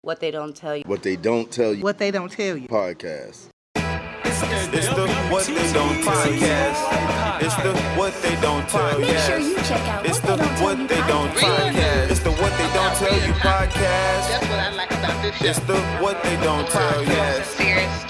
What they don't tell you. What they don't tell you. What they don't tell you. Podcast. It's the What They Don't Podcast. It's the What They Don't Tell You. Make sure you check out It's the What They Don't Podcast. It's the What They Don't Tell You Podcast. That's what I like about this show. It's the What They Don't Tell You.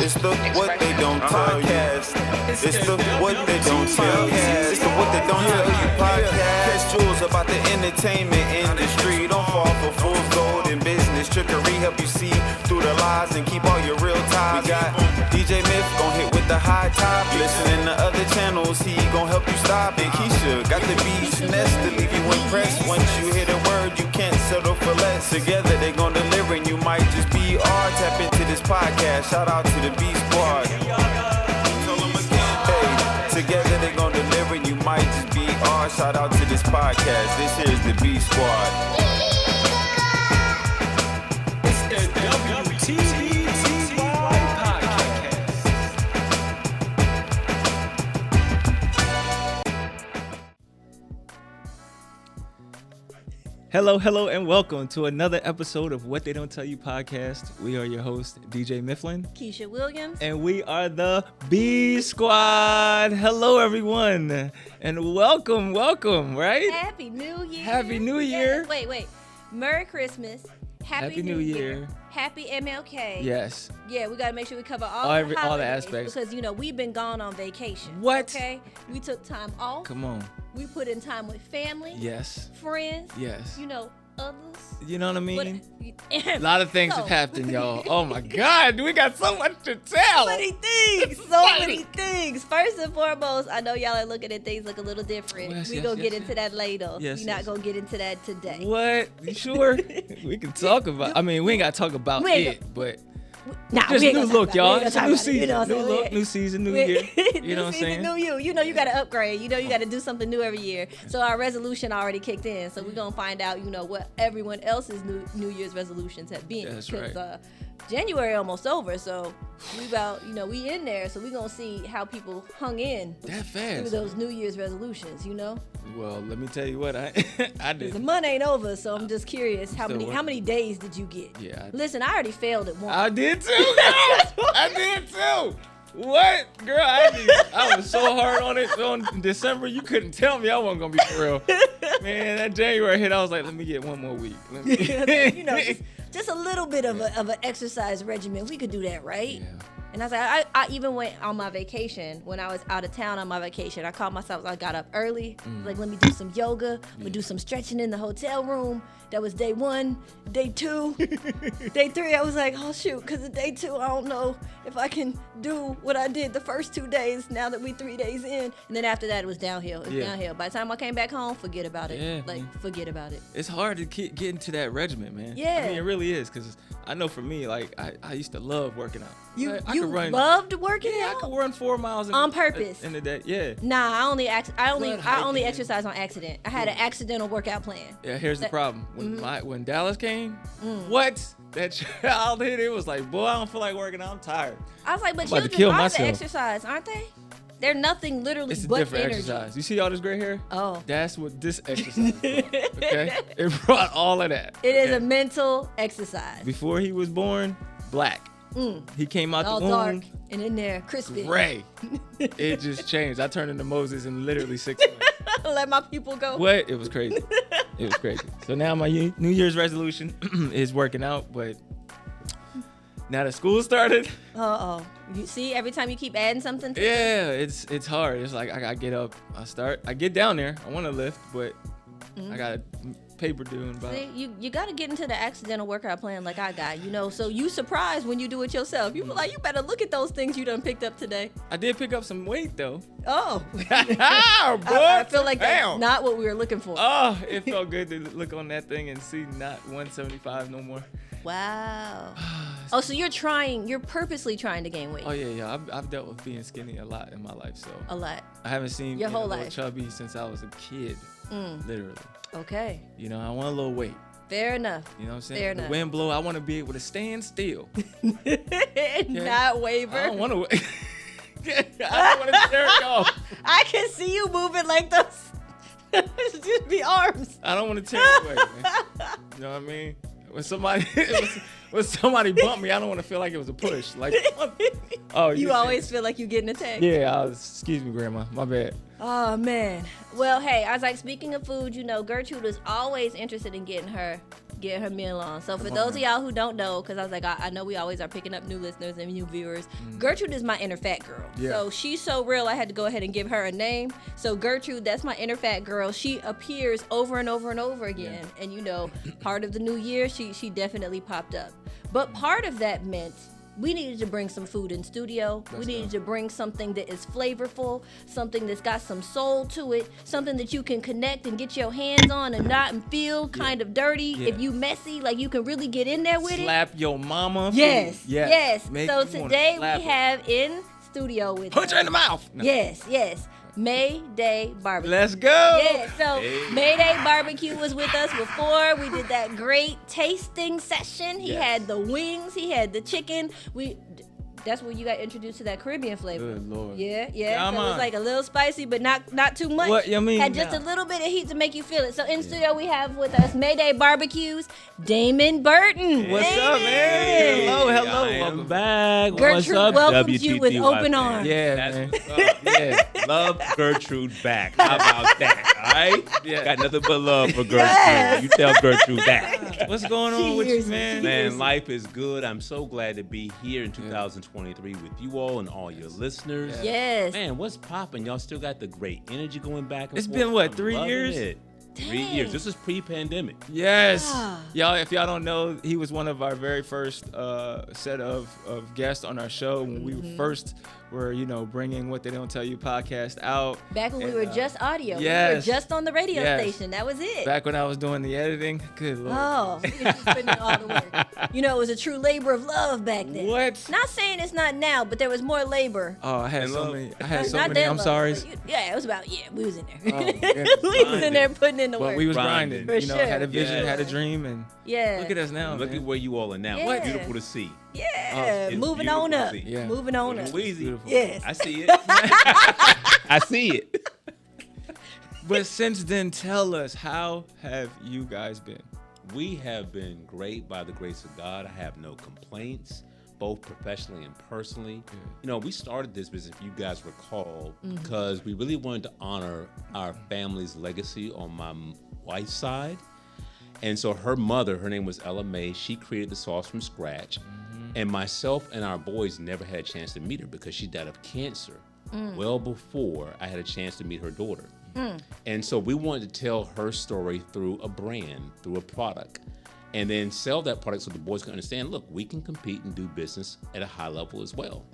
It's the What They Don't Podcast. It's the What They Don't Tell You. It's the What They Don't Tell You Podcast. Catch jewels about the entertainment industry. Don't fall for fool's gold in business. Trickery help you see through the lies and keep all your real ties. We got DJ Miff gon' hit with the high top. Listening to other channels, he gon' help you stop it. Keshya got the beats finesse to leave you impressed. Once you hit a word, you can't settle for less. Together they gon' deliver and you might just be R. Tap into this podcast. Shout out to the B Squad. Hey, together they gon' deliver and you might just be R. Shout out to this podcast. This here's the B Squad. It's the WTDTY Podcast. Hello, and welcome to another episode of What They Don't Tell You Podcast. We are your host, DJ Mifflin. Keshya Williams. And we are the B Squad. Hello, everyone. And welcome, right? Happy New Year. Happy New Year. Yes, wait. Merry Christmas. Happy New Year. Happy MLK. Yes. Yeah, we got to make sure we cover all the holidays aspects. Because, we've been gone on vacation. What? Okay? We took time off. Come on. We put in time with family. Yes. Friends. Yes. Others. You know what I mean? A A lot of things have happened, y'all. Oh, my God. We got so much to tell. So many things. So many things. First and foremost, I know y'all are looking at things look a little different. We're going to get into that later. Yes, We're not going to get into that today. What? You sure? We can talk about. I mean, we ain't got to talk about it, but just new look, y'all. It's a new season, new look, new season, new year. You know what I'm saying? New you. You got to upgrade. You got to do something new every year. So our resolution already kicked in. So we're gonna find out, what everyone else's New Year's resolutions have been. That's right. January almost over, so we about we in there. So we're gonna see how people hung in that through fast those New Year's resolutions. Well, let me tell you what I did. The month ain't over, so I'm just curious how many days did you get? Yeah. Listen, I already failed at one. I did too. I did too. What, girl? I was so hard on it on December. You couldn't tell me I wasn't gonna be for real. Man, that January hit. I was like, let me get one more week. Just a little bit of an exercise regimen. We could do that, right? Yeah. And I was like, I even went on my vacation when I was out of town on my vacation. I called myself. I got up early. Like, let me do some yoga. I'm gonna do some stretching in the hotel room. That was day 1. Day 2, day 3. I was like, oh shoot, because of day 2, I don't know if I can do what I did the first 2 days. Now that we 3 days in, and then after that, it was downhill. It was downhill. By the time I came back home, forget about it. Yeah, forget about it. It's hard to get into that regimen, man. Yeah. I mean, it really is, because I know for me, like, I used to love working out. You could run, loved working out? Yeah, I could run 4 miles on purpose in the day. Yeah. Nah, I only exercise on accident. I had an accidental workout plan. Yeah, here's the problem. When Dallas came, what? That child hit, it was like, boy, I don't feel like working out. I'm tired. I was like, but children are the exercise, aren't they? They're nothing literally it's a but different energy. exercise. You see all this gray hair? Oh. That's what this exercise brought, okay? It brought all of that. It is a mental exercise. Before he was born, black. He came out all the womb. Dark and in there, crispy. Gray. It just changed. I turned into Moses in literally 6 months. Let my people go. What? It was crazy. It was crazy. So now my New Year's resolution is working out, but now that school started. You see, every time you keep adding something to it. It's hard. It's like I gotta get up. I get down there. I want to lift, but I got paper due and about. See, you got to get into the accidental workout plan like I got, so you surprised when you do it yourself. You were like, you better look at those things you done picked up today. I did pick up some weight though. Oh. I feel like that's not what we were looking for. Oh, it felt good to look on that thing and see not 175 no more. Wow. So you're purposely trying to gain weight. Oh yeah. I've dealt with being skinny a lot in my life, so. A lot. I haven't seen your whole life chubby since I was a kid, literally. Okay. I want a little weight. Fair enough. You know what I'm saying? Fair the enough. wind blow, I want to be able to stand still. Not waver. I don't want to. I don't want to tear it off. I can see you moving like those. Just be arms. I don't want to tear it away, man. You know what I mean? when somebody bumped me, I don't want to feel like it was a push. Like, oh, You always feel like you're getting attacked. Yeah, excuse me, Grandma. My bad. Oh, man. Well, hey, I was like, speaking of food, Gertrude is always interested in getting her meal on. So for those of y'all who don't know, because I was like, I know we always are picking up new listeners and new viewers. Gertrude is my inner fat girl. Yeah. So she's so real, I had to go ahead and give her a name. So Gertrude, that's my inner fat girl. She appears over and over and over again. Yeah. And part of the new year, she definitely popped up. But part of that meant we needed to bring some food in studio. We needed to bring something that is flavorful, something that's got some soul to it, something that you can connect and get your hands on and not feel kind of dirty. Yeah. If you messy, like you can really get in there with Slap your mama. Yes. Yes. So today we have in studio with Punch her in the mouth. No. Yes. May Day Barbecue. Let's go. Yeah, so May Day Barbecue was with us before. We did that great tasting session. He had the wings. He had the chicken. That's where you got introduced to that Caribbean flavor. Good Lord. Yeah. So it was like a little spicy, but not too much. What you mean? Had just a little bit of heat to make you feel it. So in studio we have with us May Day Barbecues, Damon Burton. What's up, man? Hello. Welcome back. Gertrude What's up, welcomes you with WTDTY open fans? arms. Yeah, man. Yeah. Love Gertrude back. How about that? All right? Yeah. Got nothing but love for Gertrude. Yes. You tell Gertrude that. What's going on with you, man? Man, life is good. I'm so glad to be here in 2023 with you all and all your listeners. Yes. Man, what's popping? Y'all still got the great energy going back and It's forth. been, what, I'm 3 loving years? it. 3 years. This is pre-pandemic. Yes. Ah. Y'all, if y'all don't know, he was one of our very first set of guests on our show when we first were, bringing What They Don't Tell You podcast out. Back when we were just audio. Yes. We were just on the radio Yes. station. That was it. Back when I was doing the editing. Good Lord. Oh, we just putting in all the work. It was a true labor of love back then. What? Not saying it's not now, but there was more labor. Oh, I had so many. Not that I'm love, sorry. but it was about, we was in there. Oh, goodness. We was in there putting in the But work. we was grinding. For sure. Had a vision, Yeah. had a dream, and Yeah. look at us now. Look man. at where you all are now. Yeah. It's beautiful to see. Yeah. It's Moving beautiful on to up. see. Yeah. Moving on up. Easy. Beautiful. Yes. I see it. I see it. But since then, tell us, how have you guys been? We have been great by the grace of God. I have no complaints, both professionally and personally. We started this business, if you guys recall, because we really wanted to honor our family's legacy on my wife's side. And so her mother, her name was Ella Mae, she created the sauce from scratch. And myself and our boys never had a chance to meet her because she died of cancer well before I had a chance to meet her daughter. And so we wanted to tell her story through a brand, through a product, and then sell that product so the boys can understand, look, we can compete and do business at a high level as well.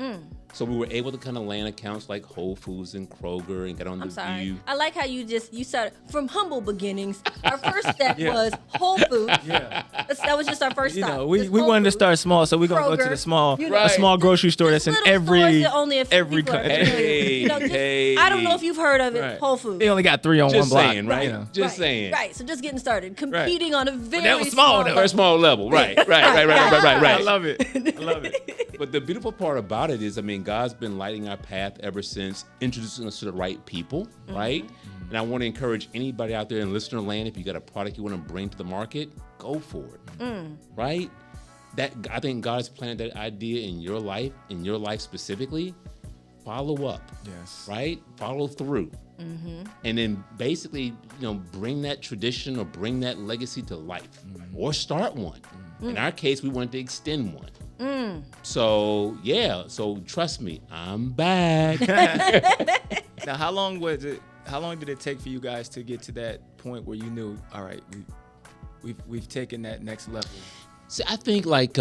So we were able to kind of land accounts like Whole Foods and Kroger and get on the View. I like how you started from humble beginnings. Our first step was Whole Foods. Yeah. That was just our first stop. We Just Whole wanted to Foods. start small, so we're going to go to Kroger, the small, Right. a small grocery store that's in Little every stores that only a few every people are country. familiar with. Hey, I don't know if you've heard of it, Right. Whole Foods. They only got 3 on Just one block. saying, right? You know. Just saying. Right, so just getting started. Competing on a very that was small, though. Very small level, right. I love it. I love it. But the beautiful part about it is, God's been lighting our path ever since, introducing us to the right people, right? And I want to encourage anybody out there in listener land, if you got a product you want to bring to the market, go for it, right? I think God has planted that idea in your life specifically. Follow up, Yes. right? Follow through. And then basically, bring that tradition or bring that legacy to life or start one. In our case, we wanted to extend one. So trust me, I'm back. Now, how long did it take for you guys to get to that point where you knew, all right, we've taken that next level? See, I think like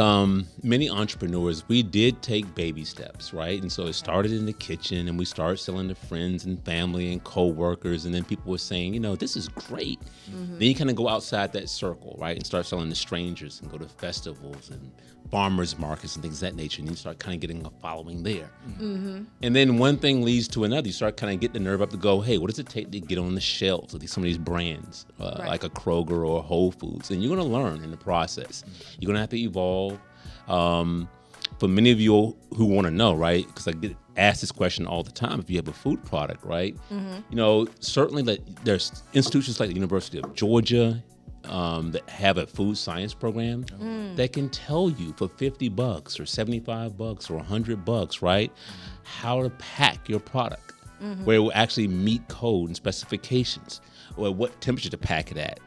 many entrepreneurs, we did take baby steps, right? And so it started in the kitchen and we started selling to friends and family and coworkers. And then people were saying, this is great. Then you kind of go outside that circle, right? And start selling to strangers and go to festivals and farmers markets and things of that nature. And you start kind of getting a following there. And then one thing leads to another. You start kind of getting the nerve up to go, hey, what does it take to get on the shelves of some of these brands, like a Kroger or a Whole Foods? And you're going to learn in the process. You're going to have to evolve. For many of you who want to know, right, because I get asked this question all the time, if you have a food product, right? Certainly there's institutions like the University of Georgia, that have a food science program that can tell you for $50 or $75 or $100, right, how to pack your product, where it will actually meet code and specifications, or what temperature to pack it at,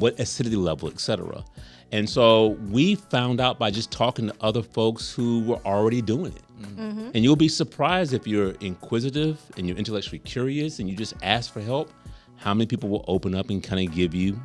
what acidity level, etc. And so we found out by just talking to other folks who were already doing it. And you'll be surprised if you're inquisitive and you're intellectually curious and you just ask for help, how many people will open up and kind of give you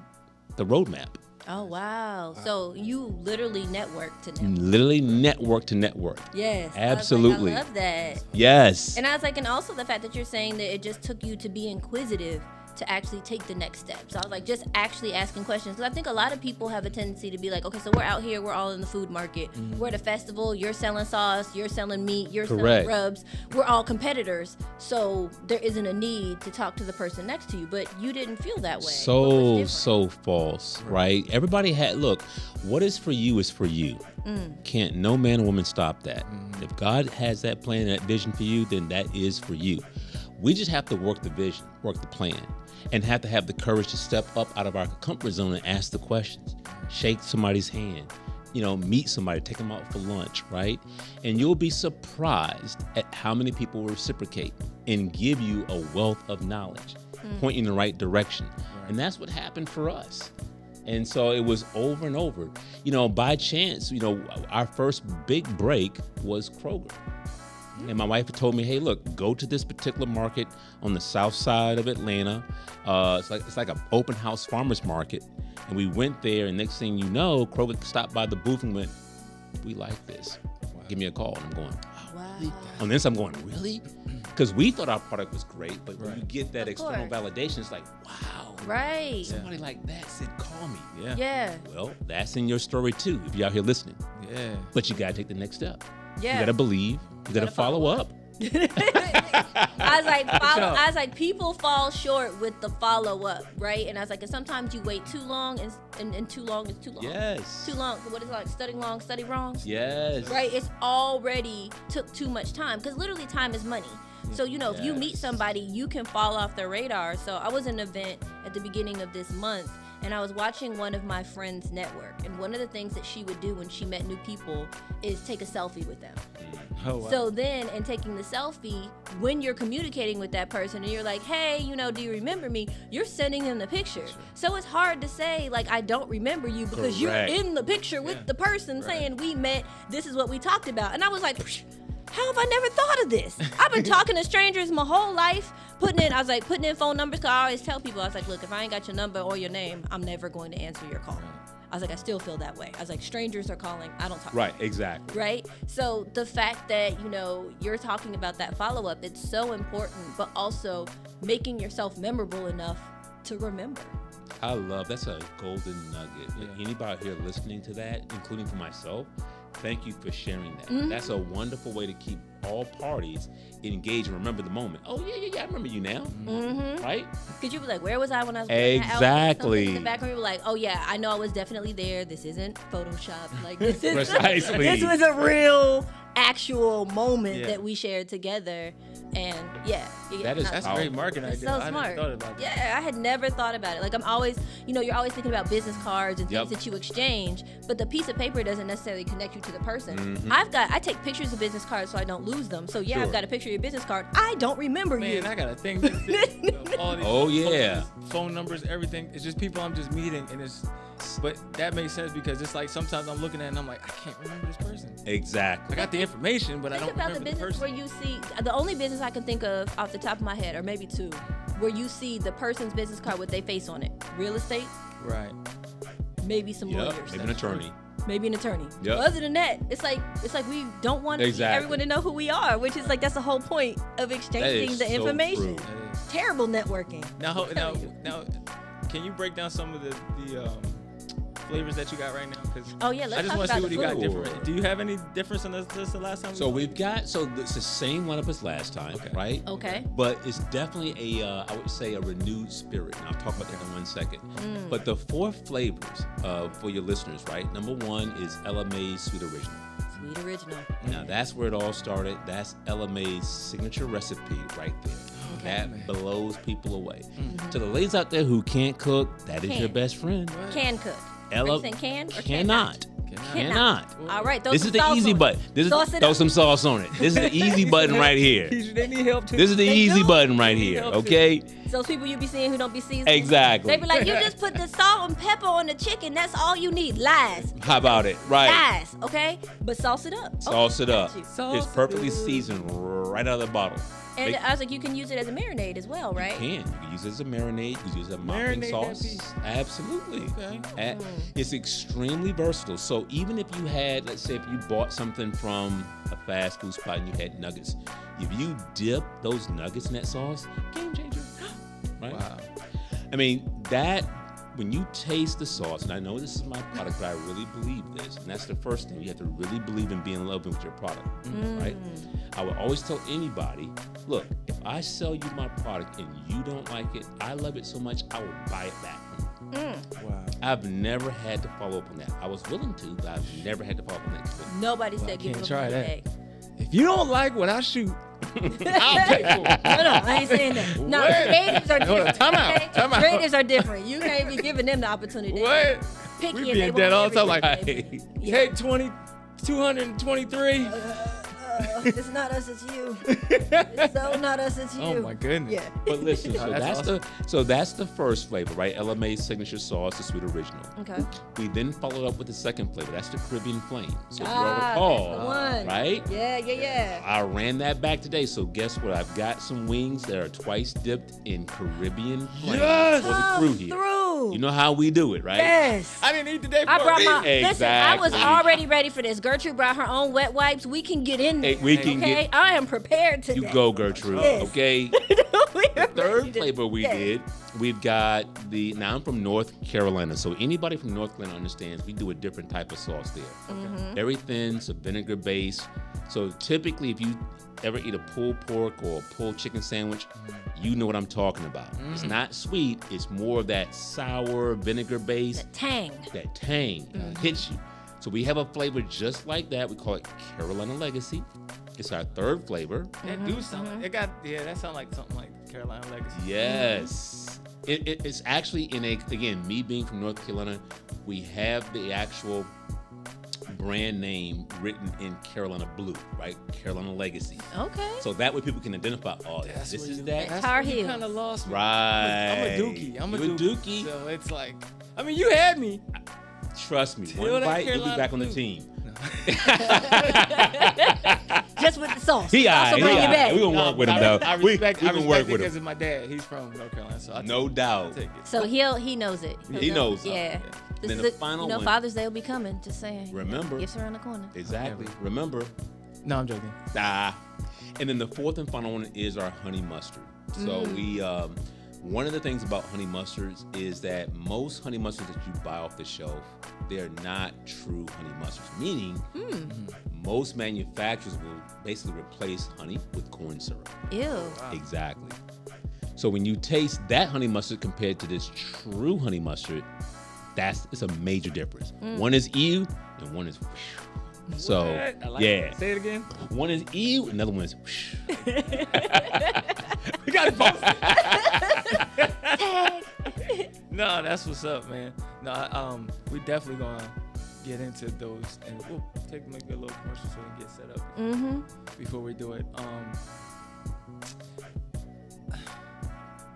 the roadmap. Oh, wow. So you literally network to network. Literally network to network. Yes. Absolutely. I love that. Yes. And I was like, and also the fact that you're saying that it just took you to be inquisitive to actually take the next step. So I was like, just actually asking questions. Because I think a lot of people have a tendency to be like, okay, so we're out here, we're all in the food market. We're at a festival, you're selling sauce, you're selling meat, you're selling rubs. We're all competitors. So there isn't a need to talk to the person next to you. But you didn't feel that way. So false, right? Everybody look, what is for you is for you. Can't no man or woman stop that. If God has that plan and that vision for you, then that is for you. We just have to work the vision, work the plan, and have to have the courage to step up out of our comfort zone and ask the questions, shake somebody's hand, meet somebody, take them out for lunch, right? And you'll be surprised at how many people will reciprocate and give you a wealth of knowledge, point you in the right direction. And that's what happened for us. And so it was over and over. By chance, our first big break was Kroger. And my wife told me, hey, look, go to this particular market on the south side of Atlanta. It's like an open house farmer's market. And we went there, and next thing you know, Kroger stopped by the booth and went, we like this. Give me a call. And I'm going, wow. On this, I'm going, really? Because we thought our product was great, but when you get that external validation, it's like, wow. Right. Somebody like that said, call me. Yeah. Well, that's in your story, too, if you're out here listening. Yeah. But you got to take the next step. Yeah. You got to believe. You got to follow up. I was like, people fall short with the follow up, right? And I was like, and sometimes you wait too long, and too long is too long. Yes. Too long. What is it like? Study long, study wrong. Yes. Right. It's already took too much time, because literally time is money. So if you meet somebody, you can fall off their radar. So I was in an event at the beginning of this month, and I was watching one of my friends network, and one of the things that she would do when she met new people is take a selfie with them. Oh, wow. So then, in taking the selfie, when you're communicating with that person and you're like, hey, do you remember me? You're sending them the picture. So it's hard to say, like, I don't remember you, because you're in the picture with the person saying we met, this is what we talked about. And I was like, how have I never thought of this? I've been talking to strangers my whole life, putting in phone numbers, because I always tell people, I was like, look, if I ain't got your number or your name, I'm never going to answer your call. I was like, I still feel that way. I was like, strangers are calling, I don't talk. Right, exactly. Right? So the fact that, you're talking about that follow-up, it's so important, but also making yourself memorable enough to remember. I love, that's a golden nugget. Anybody here listening to that, including for myself, thank you for sharing that. That's a wonderful way to keep all parties engaged and remember the moment. Oh, yeah, I remember you now. Right? Because you be like, where was I when I was exactly in the background? You were like, oh, yeah, I know I was definitely there. This isn't Photoshop. Like, this is precisely. This was a real, actual moment that we shared together. And that's a great marketing idea. So I smart. hadn't thought about that. Yeah, I had never thought about it. Like, I'm always, you're always thinking about business cards and things that you exchange, but the piece of paper doesn't necessarily connect you to the person. I take pictures of business cards so I don't lose them. So I've got a picture of your business card. I don't remember you. Man, I got a thing. All these phone numbers, everything. It's just people I'm just meeting, and but that makes sense, because it's like sometimes I'm looking at it and I'm like, I can't remember this person. Exactly. I got the information, but I don't remember the person. Think about the business where you see, the only business I can think of off the top of my head, or maybe two, where you see the person's business card with their face on it. Real estate. Right. Maybe some lawyers. Maybe an attorney. Maybe an attorney. Yep. Other than that, it's like we don't want everyone to know who we are, which is like, that's the whole point of exchanging the information. Terrible networking. Now, can you break down some of the flavors that you got right now? Let's I just want to see what you got different. Do you have any difference in this the last time? So it's the same lineup as last time, right? Okay. But it's definitely I would say a renewed spirit. And I'll talk about that in 1 second. But the 4 flavors for your listeners, right? Number 1 is Ella Mae's Sweet Original. Sweet Original. Now that's where it all started. That's Ella Mae's signature recipe right there. Okay. That blows people away. To the ladies out there who can't cook, that is your best friend. Can cook. Ella Are you saying can or cannot. Cannot. All right, throw This some is the sauce easy on it. button. This is Sauce it throw up. some sauce on it. This is the easy button right here. They need help too. This is the They easy do. button right They here. help too. Okay. Those people you be seeing who don't be seasoned. Exactly. They be like, you just put the salt and pepper on the chicken. That's all you need. Lies. How about it? Right. Lies. Okay? But sauce it up. Sauce it up. got you. It's perfectly seasoned right out of the bottle. And Make- I was like, you can use it as a marinade as well, right? You can use it as a marinade. You can use it as a mopping Marinate that sauce. piece. Absolutely. Okay. It's extremely versatile. So even if you had, let's say, if you bought something from a fast food spot and you had nuggets, if you dip those nuggets in that sauce, game changer. Right? Wow. I mean, that, when you taste the sauce, and I know this is my product, but I really believe this, and that's the first thing. You have to really believe in being in love with your product, right? I would always tell anybody, look, if I sell you my product and you don't like it, I love it so much, I will buy it back from you. Wow. I've never had to follow up on that. I was willing to, but I've never had to follow up on that. Nobody said give can't them try a that. bag. If you don't like what I shoot, I'll pay for it. No, I ain't saying that. No, What? creatives are Hold on, different. time out, okay? time out. Creatives are different. You can't be giving them the opportunity. What? Picky We and being they dead want all the time, like, everything, baby. Take 223. It's not us, it's you. It's so not us, it's you. Oh my goodness. Yeah. But listen, so That's that's the first flavor, right? Ella Mae's signature sauce, the sweet original. Okay. We then followed up with the second flavor. That's the Caribbean Flame. So if you That's recall, the one. right? Yeah. I ran that back today. So guess what? I've got some wings that are twice dipped in Caribbean Flame Yes! for the crew here. Through. You know how we do it, right? Yes. I didn't eat today. I brought my. Listen, I was Exactly. already ready for this. Gertrude brought her own wet wipes. We can get in there. Hey, we can okay? get- I am prepared today. You go, Gertrude. Yes. Okay. We are Third ready to- flavor we Yes. did, we've got now I'm from North Carolina. So anybody from North Carolina understands we do a different type of sauce there. Mm-hmm. Very thin, so vinegar base. So typically if you ever eat a pulled pork or a pulled chicken sandwich, you know what I'm talking about. It's not sweet, it's more of that sour vinegar base. Tang. That tang hits you. So we have a flavor just like that. We call it Carolina Legacy. It's our third flavor. That do sound like, that sounds like something like Carolina Legacy. Yes. It's actually again, me being from North Carolina, we have the actual brand name written in Carolina blue, right? Carolina Legacy. Okay. So that way people can identify, oh, That's this where is you- that. that's Tar where you Heels. kind of lost me. Right. I'm a dookie. I'm a You dookie. So it's like, I mean, you had me. Trust me, Till one that bite, you'll be Carolina back on the blue. team. Just with the sauce. He also aight, bring he you aight. back. We gonna work with him though. I We respect, can work it with because him. of my dad. He's from North Carolina, so No doubt. I'll take it. So he knows it. He knows. Yeah. This Then is the it. final You know, one- Father's Day will be coming. Just saying. Remember. Gifts around the corner. Exactly. Remember, No, I'm joking. And then the fourth and final one is our honey mustard. So we, one of the things about honey mustards is that most honey mustards that you buy off the shelf, they're not true honey mustards. Meaning, most manufacturers will basically replace honey with corn syrup. Ew. Exactly. So when you taste that honey mustard compared to this true honey mustard, it's a major difference. One is ew and one is whew. So What? I like yeah. that. Say it again. One is ew, another one is whoosh. We got it both. No, that's what's up, man. No, we definitely gonna get into those, and we'll maybe a little commercial so we can get set up before we do it.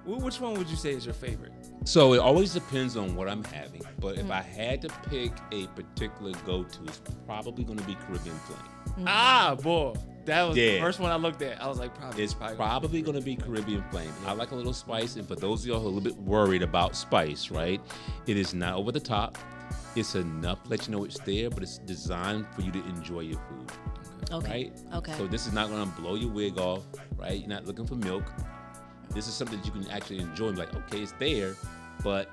Which one would you say is your favorite? So it always depends on what I'm having, but if I had to pick a particular go-to, it's probably going to be Caribbean Flame. Ah, boy, that was the Yeah. first one I looked at. I was like, probably. It's probably going to be Caribbean Flame. I like a little spice, and for those of y'all who are a little bit worried about spice, right? It is not over the top. It's enough to let you know it's there, but it's designed for you to enjoy your food, Okay. right? Okay. So this is not going to blow your wig off, right? You're not looking for milk. This is something that you can actually enjoy. Like, okay, it's there, but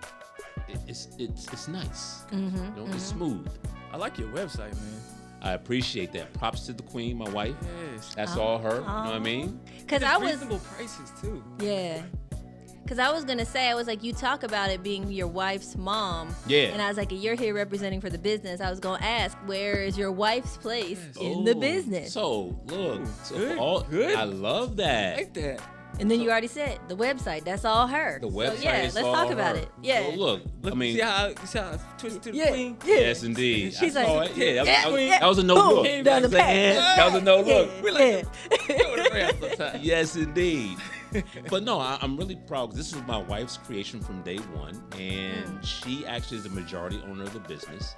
it's nice. You know, it's smooth. I like your website, man. I appreciate that. Props to the queen, my wife. Yes. That's all her. You know what I mean? Because It's I was, reasonable prices too. yeah. Because I was going to say, I was like, you talk about it being your wife's mom. Yeah. And I was like, you're here representing for the business. I was going to ask, where is your wife's place in the Oh, business? So look, Ooh, so good, for all, good. I love I that. like that. And then you already said the website. That's all her. The website so, yeah, is let's all talk about her. it. Yeah. So look, I mean, see how it's twisted to the Yeah. queen? Yeah. yes, indeed. She's I saw like, it. Yeah, yeah. that was a no Boom. look. Down the path. That was a no look. We like sometimes. Yes, indeed. But no, I'm really proud. This was my wife's creation from day one, and she actually is the majority owner of the business.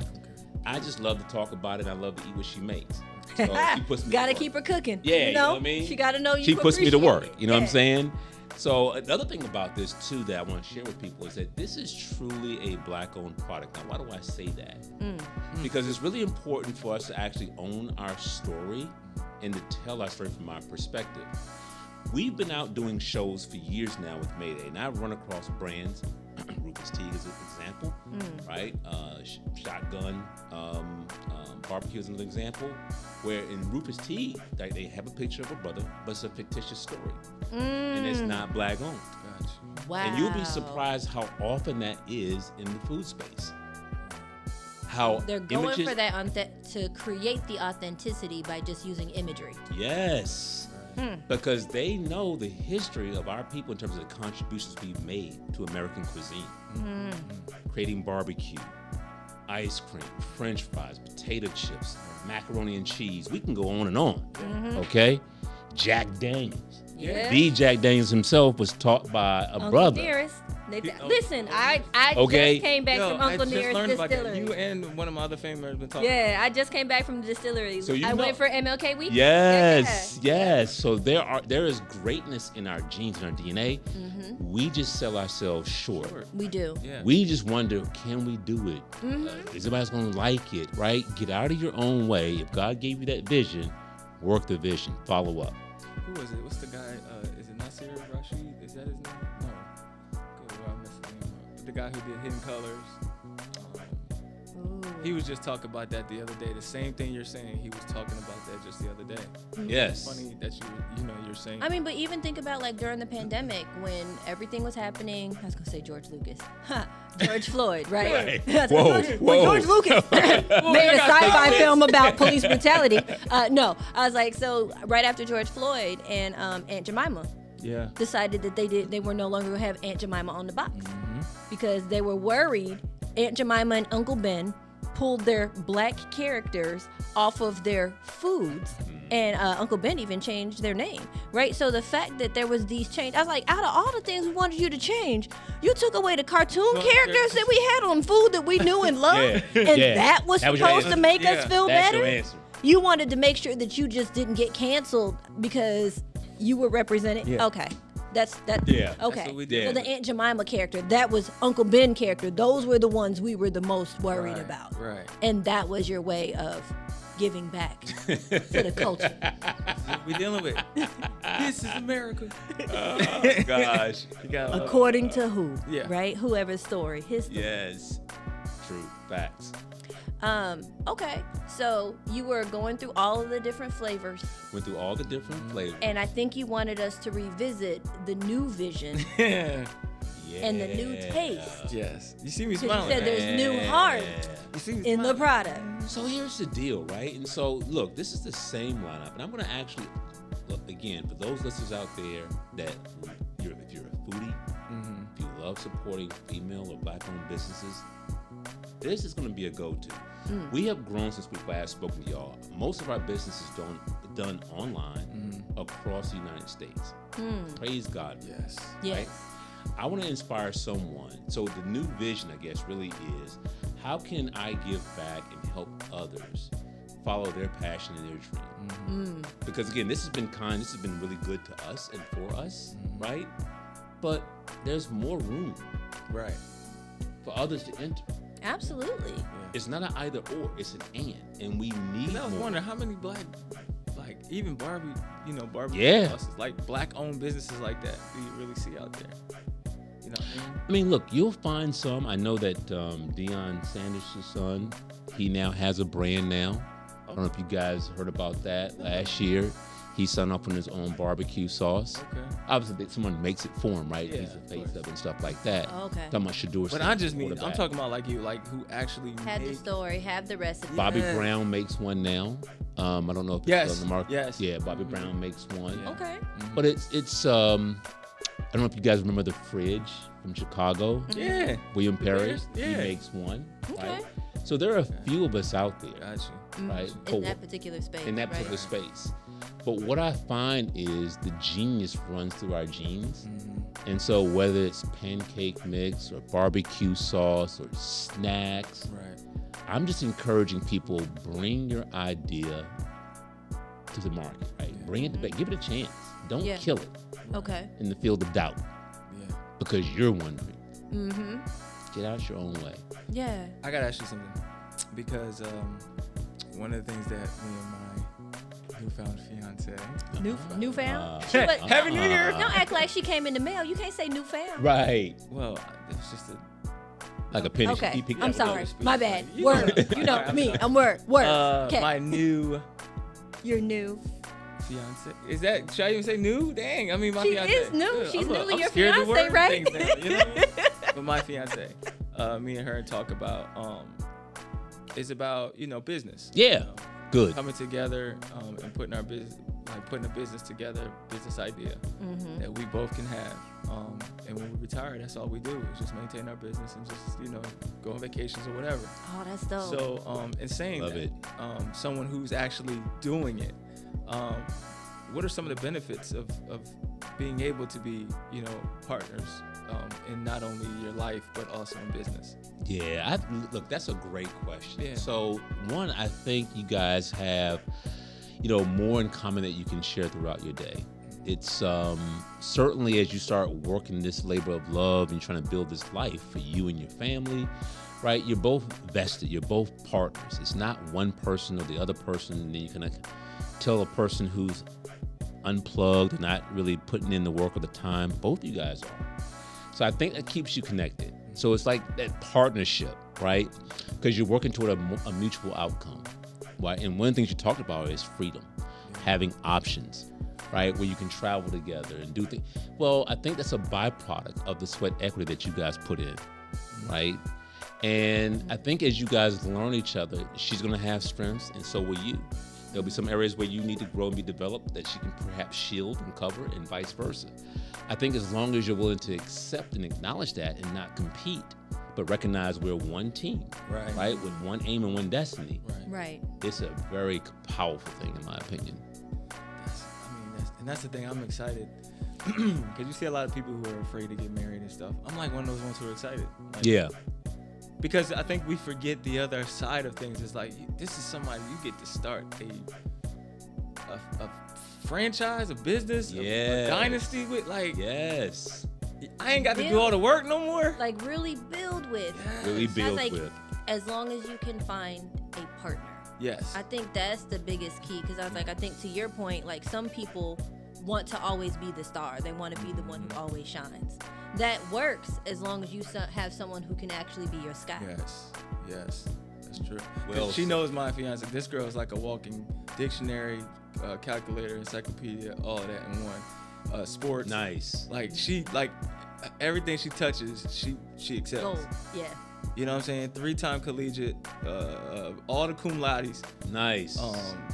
I just love to talk about it. I love to eat what she makes. So she puts me Gotta to keep her work. cooking. Yeah, you know what I mean? She gotta know you. She puts me to appreciate work. it. You know what I'm Yeah. saying? So another thing about this too that I want to share with people is that this is truly a Black-owned product. Now, why do I say that? Because it's really important for us to actually own our story and to tell our story from our perspective. We've been out doing shows for years now with Mayday, and I've run across brands. Rufus Teague is an example, right? Shotgun, Barbeque is an example, where in Rufus Teague, they have a picture of a brother, but it's a fictitious story, and it's not Black-owned. Wow. And you'll be surprised how often that is in the food space. How They're going images, for that to create the authenticity by just using imagery. Yes. Because they know the history of our people in terms of the contributions we've made to American cuisine. Creating barbecue, ice cream, French fries, potato chips, macaroni and cheese. We can go on and on. Okay? Jack Daniels. Yeah. The Jack Daniels himself was taught by a Uncle brother. Nearest. Listen, I Okay. just came back from Uncle I just Nearest learned about that. Distillery. You and one of my other family members been talking. Yeah, I just came back from the distillery. So you I know- went for MLK weekend. Yes, Yeah. yes. So there is greatness in our genes and our DNA. We just sell ourselves short. We do. Yeah. We just wonder, can we do it? Is everybody going to like it, right? Get out of your own way. If God gave you that vision, work the vision. Follow up. Who is it? What's the guy? Is it Nasir Rashid? Is that his name? No. Good, well, I messed his name up. The guy who did Hidden Colors. He was just talking about that the other day. The same thing you're saying. He was talking about that just the other day. Yes. Funny that you're saying. I mean, but even think about like during the pandemic when everything was happening. I was gonna say George Lucas, George Floyd, right? Right. I was like, Whoa, George Lucas made a sci-fi film about police brutality. No, I was like, so right after George Floyd and Aunt Jemima yeah. decided that they were no longer gonna have Aunt Jemima on the box because they were worried Aunt Jemima and Uncle Ben pulled their black characters off of their foods, and Uncle Ben even changed their name, right? So the fact that there was these changes, I was like, out of all the things we wanted you to change, you took away the cartoon characters that we had on food that we knew and loved, and that was That was your supposed to answer? make us feel That's better. your answer. You wanted to make sure that you just didn't get canceled because you were represented. Yeah. Okay. That's Yeah. okay. That's what we did. So the Aunt Jemima character, that was Uncle Ben character. Those were the ones we were the most worried about. Right. And that was your way of giving back to the culture. We dealing with. This is America. Oh, gosh. You got, According to who? Yeah. Right? Whoever's story. His story. Yes. True. Facts. Okay. So you were going through all of the different flavors, Went through all the different flavors. and I think you wanted us to revisit the new vision yeah. and the new taste. Yes. You see me 'Cause you smiling. said there's new heart You see me in the smiling. product. So here's the deal, right? And so, look, this is the same lineup, and I'm going to actually, look, again, for those listeners out there that if you're a foodie, if you love supporting female or black-owned businesses, this is going to be a go-to. We have grown since we've last spoken to y'all. Most of our business is done online across the United States. Praise God. Yes. Yes. I want to inspire someone. So the new vision, I guess, really is, how can I give back and help others follow their passion and their dream? Because again, this has been really good to us and for us, right? But there's more room Right. for others to enter. Absolutely. It's not an either or, it's an and we need I was more. wondering how many black, like even barbecue Yeah. sauces, like black-owned businesses like that, do you really see out there? You know what I mean? I mean, look, you'll find some. I know that Deion Sanders' son, he now has a brand now. I don't know if you guys heard about that last year. He signed up on his own barbecue sauce. Okay. Obviously, someone makes it for him, right? Yeah, He's the of face course. of it and stuff like that. Oh, okay. Talking about Shador But I Sanders, just mean, I'm quarterback. talking about like you, like who actually Have the made. story, have the recipe. Bobby Yeah. Brown makes one now. I don't know if it's Yes, still on the market. yes. Yeah, Bobby Brown makes one. Yeah. Okay. But it's I don't know if you guys remember the Fridge from Chicago. Yeah. William Perry, Yeah. he makes one. Okay. Right? So there are a few of us out there, Got you. right? In that particular space. in that right? particular space. But what I find is the genius runs through our genes. And so whether it's pancake mix or barbecue sauce or snacks, Right. I'm just encouraging people, bring your idea to the market, right? Bring it to back, give it a chance. Don't Yeah. kill it Okay. in the field of doubt Yeah. because you're wondering. Mm-hmm. Get out your own way. Yeah. I gotta ask you something, because one of the things that me and my newfound fiance. Newfound? Happy New Year. Don't act like she came in the mail. You can't say newfound. Right. Well, it's just a. Like a penny. Okay. He picked I'm up sorry. those. My bad. You Word. know. You know I'm me. sorry. I'm word. Word. Okay. My new You're new. fiance. Is that? Should I even say new? Dang. I mean, my She fiance. is new. Ugh, She's I'm newly I'm your scared to fiance, word right? things now, you know what I mean? But my fiance, me and her talk about it's about business. Yeah. You know, Good. coming together and putting our business, like putting a business together, business idea that we both can have. And when we retire, that's all we do is just maintain our business and just go on vacations or whatever. Oh, that's dope. So in saying Love that, it. someone who's actually doing it, what are some of the benefits of being able to be partners in not only your life but also in business? Yeah, look, that's a great question. Yeah. So one, I think you guys have, more in common that you can share throughout your day. It's certainly as you start working this labor of love and trying to build this life for you and your family, right? You're both vested. You're both partners. It's not one person or the other person, and then you kind of tell a person who's unplugged and not really putting in the work or the time. Both of you guys are. So I think that keeps you connected. So it's like that partnership, right? Because you're working toward a mutual outcome, right? And one of the things you talked about is freedom, having options, right? Where you can travel together and do things. Well, I think that's a byproduct of the sweat equity that you guys put in, right? And I think as you guys learn each other, she's gonna have strengths and so will you. There'll be some areas where you need to grow and be developed that she can perhaps shield and cover and vice versa. I think as long as you're willing to accept and acknowledge that and not compete, but recognize we're one team, right? With one aim and one destiny. Right. It's a very powerful thing in my opinion. That's the thing. I'm excited because you see a lot of people who are afraid to get married and stuff. I'm like one of those ones who are excited. Like, Yeah. Because I think we forget the other side of things. It's like this is somebody you get to start a franchise, a business, a dynasty with. Like, Yes. I ain't got to do all the work no more. Like really build with. Really build like, with. As long as you can find a partner. Yes. I think that's the biggest key because I was like, I think to your point, like some people want to always be the star. They want to be the one who always shines. That works as long as you have someone who can actually be your sky. Yes, that's true. Well, she knows my fiance. This girl is like a walking dictionary, calculator, encyclopedia, all of that in one. Sports. Nice. Like everything she touches, she excels. Gold. Yeah. You know what I'm saying? 3-time collegiate, all the cum laudes. Nice.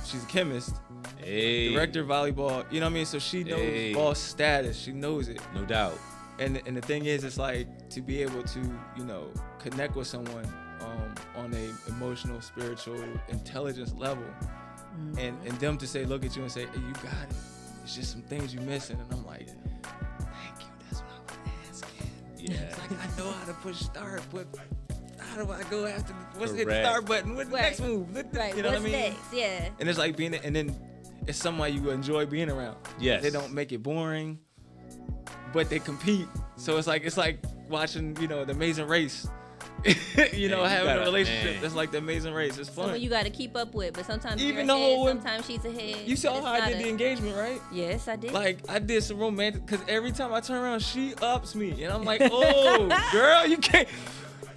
She's a chemist, Hey. director of volleyball. You know what I mean? So she knows ball status. She knows it. No doubt. And the thing is, it's like to be able to, connect with someone on a emotional, spiritual, intelligence level, and them to say, look at you and say, hey, you got it. It's just some things you're missing. And I'm like, thank you. That's what I was asking. Yeah. It's like I know how to push start, but how do I go after? What's the Correct. start button? What's the next move? Right. You know What's what I mean? next? Yeah. And it's like and then it's somebody you enjoy being around. Yes. They don't make it boring, but they compete. So it's like watching, The Amazing Race. Having a relationship that's like The Amazing Race. It's fun. Someone you got to keep up with, but sometimes Even you're ahead, though sometimes she's ahead. You saw It's how I not did the engagement, right? Yes, I did. Like I did some romantic, because every time I turn around, she ups me, and I'm like, oh, girl, you can't.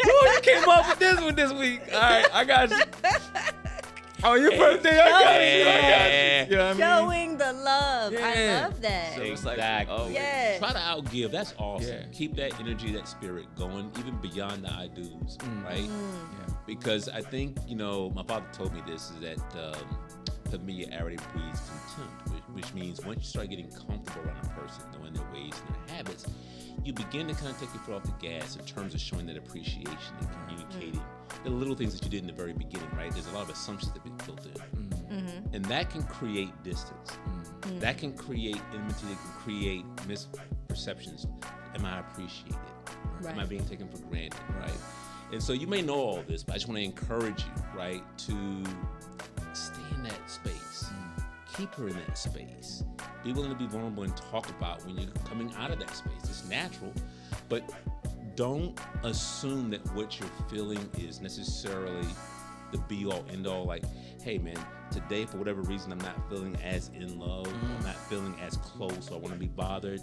You came up with this one this week. All right, I got you. On your birthday, I got you. You know what I mean? Showing the love. I Yeah. love that. So it's like, Exactly. oh, Yeah. Try to outgive. That's awesome. Yeah. Keep that energy, that spirit going, even beyond the I do's, right? Yeah. Because I think, my father told me this, is that familiarity breeds contempt, which means once you start getting comfortable around a person, knowing their ways and their habits, you begin to kind of take your foot off the gas in terms of showing that appreciation and communicating the little things that you did in the very beginning, right? There's a lot of assumptions that have been built in. And that can create distance. That can create enmity. That can create misperceptions. Am I appreciated? Right. Am I being taken for granted, right? And so you may know all this, but I just want to encourage you, right, to stay in that space. Keep her in that space. Be willing to be vulnerable and talk about when you're coming out of that space. It's natural, but don't assume that what you're feeling is necessarily the be-all, end-all. Like, hey, man, today, for whatever reason, I'm not feeling as in love. I'm not feeling as close, so I want to be bothered.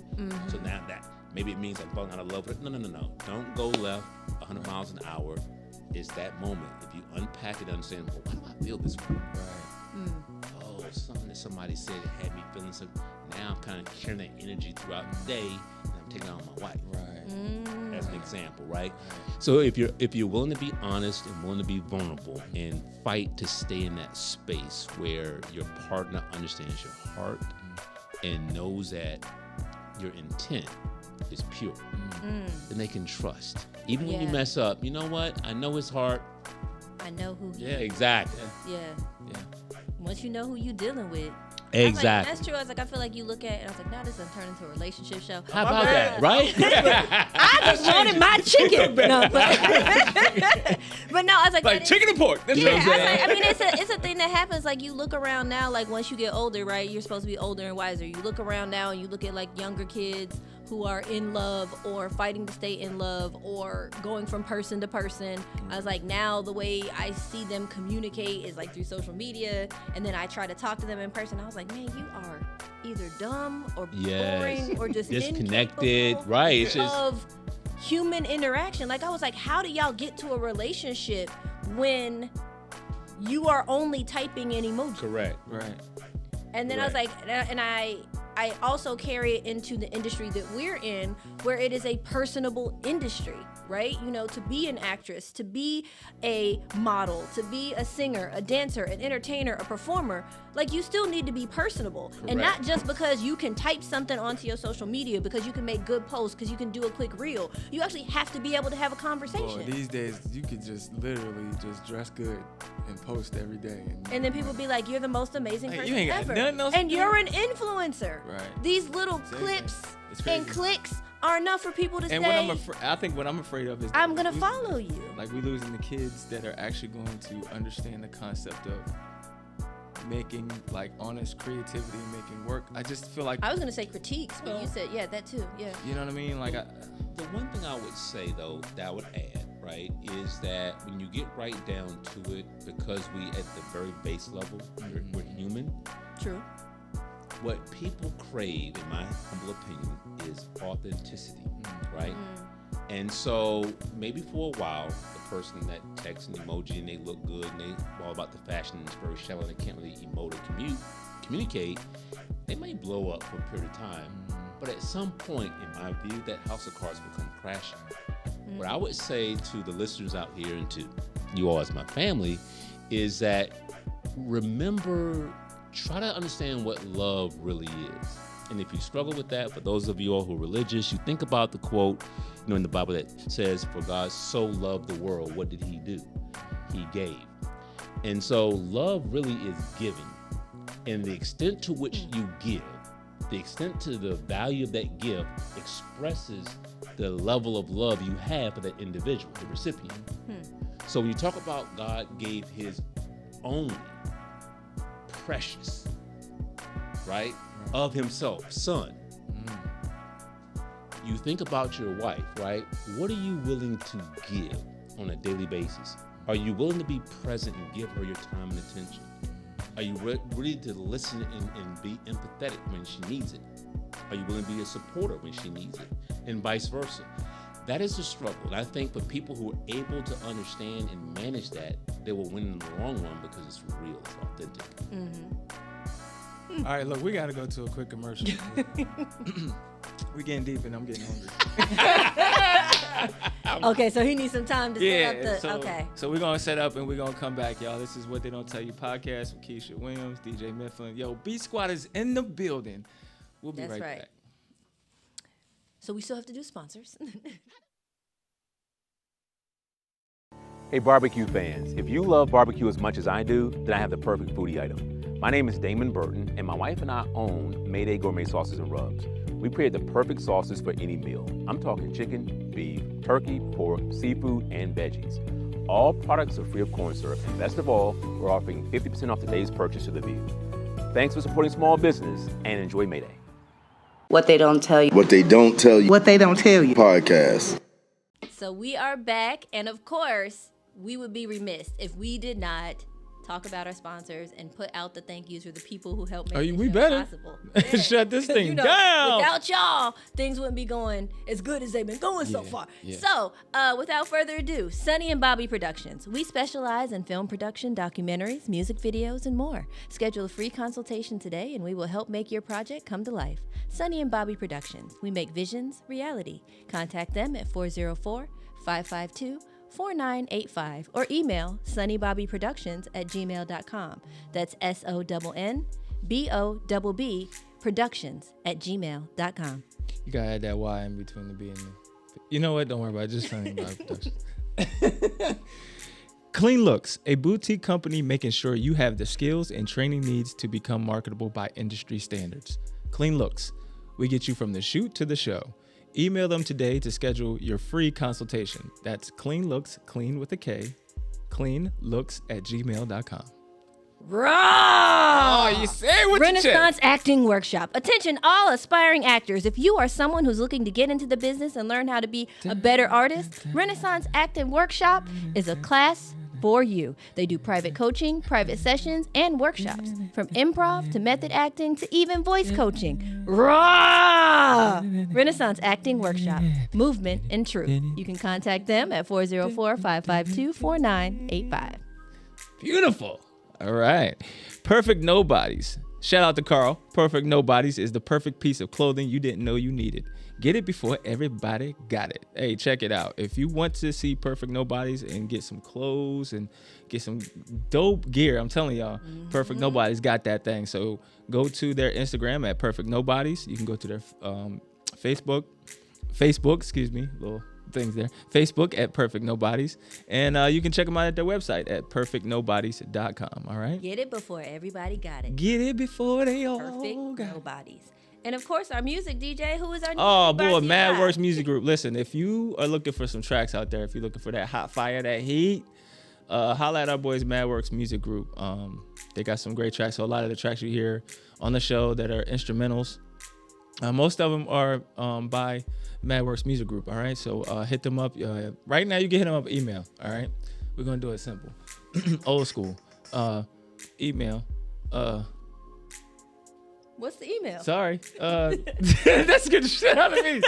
So now that maybe it means I'm falling out of love with it. No. Don't go left 100 miles an hour. It's that moment. If you unpack it, understand, well, why do I feel this way? Right. Oh, something that somebody said that had me feeling something. Now I'm kind of carrying that energy throughout the day, and I'm taking it on my wife. Right. As an example, right? So if you're willing to be honest and willing to be vulnerable and fight to stay in that space where your partner understands your heart and knows that your intent is pure, then they can trust. Even when you mess up, you know what? I know it's hard. I know who. Yeah, exactly. Yeah. Once you know who you dealing with. Exactly. Like, that's true. I was like, I feel like you look at it, and I was like, now this has turned into a relationship show. How about that, right? I just wanted my chicken. No, but no, I was like chicken and pork. That's yeah, what I'm saying. I was like, I mean, it's a thing that happens. Like, you look around now, like, once you get older, right? You're supposed to be older and wiser. You look around now and you look at, like, younger kids who are in love or fighting to stay in love or going from person to person. I was like, now the way I see them communicate is like through social media, and then I try to talk to them in person. I was like, man, you are either dumb or boring or just disconnected, right? It's just of human interaction. Like, I was like, how do y'all get to a relationship when you are only typing an emoji? correct. Right. And then I was like, and I also carry it into the industry that we're in, where it is a personable industry, right? You know, to be an actress, to be a model, to be a singer, a dancer, an entertainer, a performer, like, you still need to be personable. Correct. And not just because you can type something onto your social media, because you can make good posts, because you can do a quick reel. You actually have to be able to have a conversation. Boy, these days, you could just literally just dress good and post every day. And then people be like, you're the most amazing person you ain't got ever. nothing else And to do. you're an influencer. Right. These little Same clips thing. and clicks are enough for people to And say, I think what I'm afraid of is I'm going to follow you. Like, we're losing the kids that are actually going to understand the concept of making, like, honest creativity and making work. I just feel like, I was going to say critiques, but you said, yeah, that too. Yeah. you know what I mean? Like, The one thing I would say, though, that I would add, right, is that when you get right down to it, because we at the very base level, we're human. True. What people crave, in my humble opinion, is authenticity, right? And so maybe for a while, the person that texts an emoji and they look good and they all about the fashion and it's very shallow and they can't really emote or communicate, they may blow up for a period of time. But at some point, in my view, that house of cards will come crashing. What I would say to the listeners out here and to you all as my family is that try to understand what love really is. And if you struggle with that, for those of you all who are religious, you think about the quote, in the Bible that says, for God so loved the world, what did he do? He gave. And so love really is giving. And the extent to which you give, the extent to the value of that gift expresses the level of love you have for that individual, the recipient. So when you talk about God gave his only precious, right, of himself, son. You think about your wife, right? What are you willing to give on a daily basis? Are you willing to be present and give her your time and attention? Are you ready to listen and be empathetic when she needs it? Are you willing to be a supporter when she needs it? And vice versa. That is the struggle. And I think for people who are able to understand and manage that, they will win in the long run because it's real, it's authentic. all right, look, we got to go to a quick commercial. We getting deep and I'm getting hungry. Okay, so he needs some time to set up the. Okay. So we're gonna set up and we're gonna come back, y'all. This is What They Don't Tell You podcast with Keshya Williams, DJ Mifflin. Yo, Beat Squad is in the building. We'll be right back. So we still have to do sponsors. Hey, barbecue fans, if you love barbecue as much as I do, then I have the perfect foodie item. My name is Damon Burton, and my wife and I own Mayday Gourmet Sauces and Rubs. We create the perfect sauces for any meal. I'm talking chicken, beef, turkey, pork, seafood, and veggies. All products are free of corn syrup, and best of all, we're offering 50% off today's purchase of the view. Thanks for supporting small business, and enjoy Mayday. What They Don't Tell You. What They Don't Tell You. What They Don't Tell You. Podcast. So we are back, and of course, we would be remiss if we did not talk about our sponsors and put out the thank yous for the people who helped make this show possible. Yeah. Shut this thing down. Without y'all, things wouldn't be going as good as they've been going so far. Yeah. So, without further ado, Sonny and Bobby Productions. We specialize in film production, documentaries, music videos, and more. Schedule a free consultation today, and we will help make your project come to life. Sonny and Bobby Productions. We make visions reality. Contact them at 404-552-4985 or email sonnybobbyproductions@gmail.com. That's SONNBOBB productions@gmail.com. You gotta add that Y in between the B and the. You know what? Don't worry about it. Just Sonny Bobby Productions. Clean Looks, a boutique company making sure you have the skills and training needs to become marketable by industry standards. Clean Looks, we get you from the shoot to the show. Email them today to schedule your free consultation. That's Clean Looks, clean with a K, cleanlooks@gmail.com. Raw! Oh, you say what Renaissance Acting Workshop. Attention, all aspiring actors. If you are someone who's looking to get into the business and learn how to be a better artist, Renaissance Acting Workshop is a class for you. They do private coaching, private sessions, and workshops. From improv to method acting to even voice coaching. Raw! Renaissance Acting Workshop. Movement and truth. You can contact them at 404-552-4985. Beautiful. All right. Perfect Nobodies. Shout out to Carl. Perfect Nobodies is the perfect piece of clothing you didn't know you needed. Get it before everybody got it. Hey, check it out. If you want to see Perfect Nobodies and get some clothes and get some dope gear, I'm telling y'all, Perfect Nobodies got that thing. So go to their Instagram at Perfect Nobodies. You can go to their Facebook, little things there. Facebook at Perfect Nobodies. And you can check them out at their website at perfectnobodies.com. All right? Get it before everybody got it. Get it before they all Perfect got it. Nobodies. And of course, our music DJ, who is our Oh boy, Barbeque Mad guy. Works Music Group. Listen, if you are looking for some tracks out there, if you're looking for that hot fire, that heat, holla at our boys Mad Works Music Group. They got some great tracks. So a lot of the tracks you hear on the show that are instrumentals, most of them are by Mad Works Music Group. All right, so hit them up. Right now, you can hit them up email. All right, we're gonna do it simple, old school. Email. What's the email? Sorry. That's getting the shit out of me.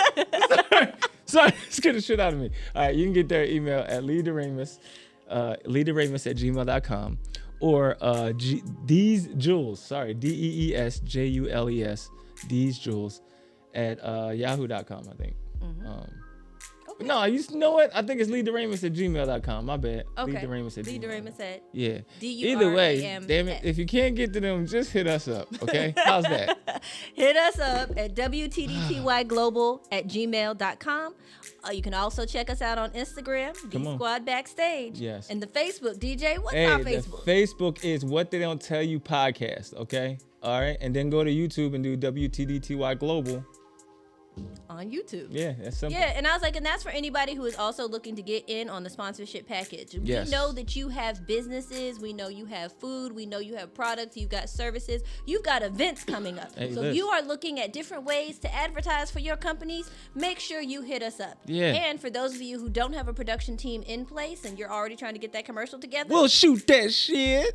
Sorry, that's getting the shit out of me. All right, you can get their email at leaderamus@gmail.com or Dees Jules, sorry, DEESJULES, Dees Jules at yahoo.com, I think. Okay. No, you know what? I think it's leaderamus@gmail.com. My bad. Okay. Leaderamus@gmail.com. At Yeah. D-U-R-A-M-S. Either way, damn it, if you can't get to them, just hit us up, okay? How's that? Hit us up at WTDTYglobal@gmail.com. You can also check us out on Instagram, Come on. Squad Backstage. Yes. And the Facebook, DJ, what's Hey, our the Facebook? Facebook is What They Don't Tell You Podcast, okay? All right, and then go to YouTube and do WTDTY Global. On YouTube. Yeah, that's simple. Yeah, and I was like, and that's for anybody who is also looking to get in on the sponsorship package. Yes. We know that you have businesses. We know you have food. We know you have products. You've got services. You've got events coming up. Hey, so if you are looking at different ways to advertise for your companies, make sure you hit us up. Yeah. And for those of you who don't have a production team in place and you're already trying to get that commercial together. We'll shoot that shit.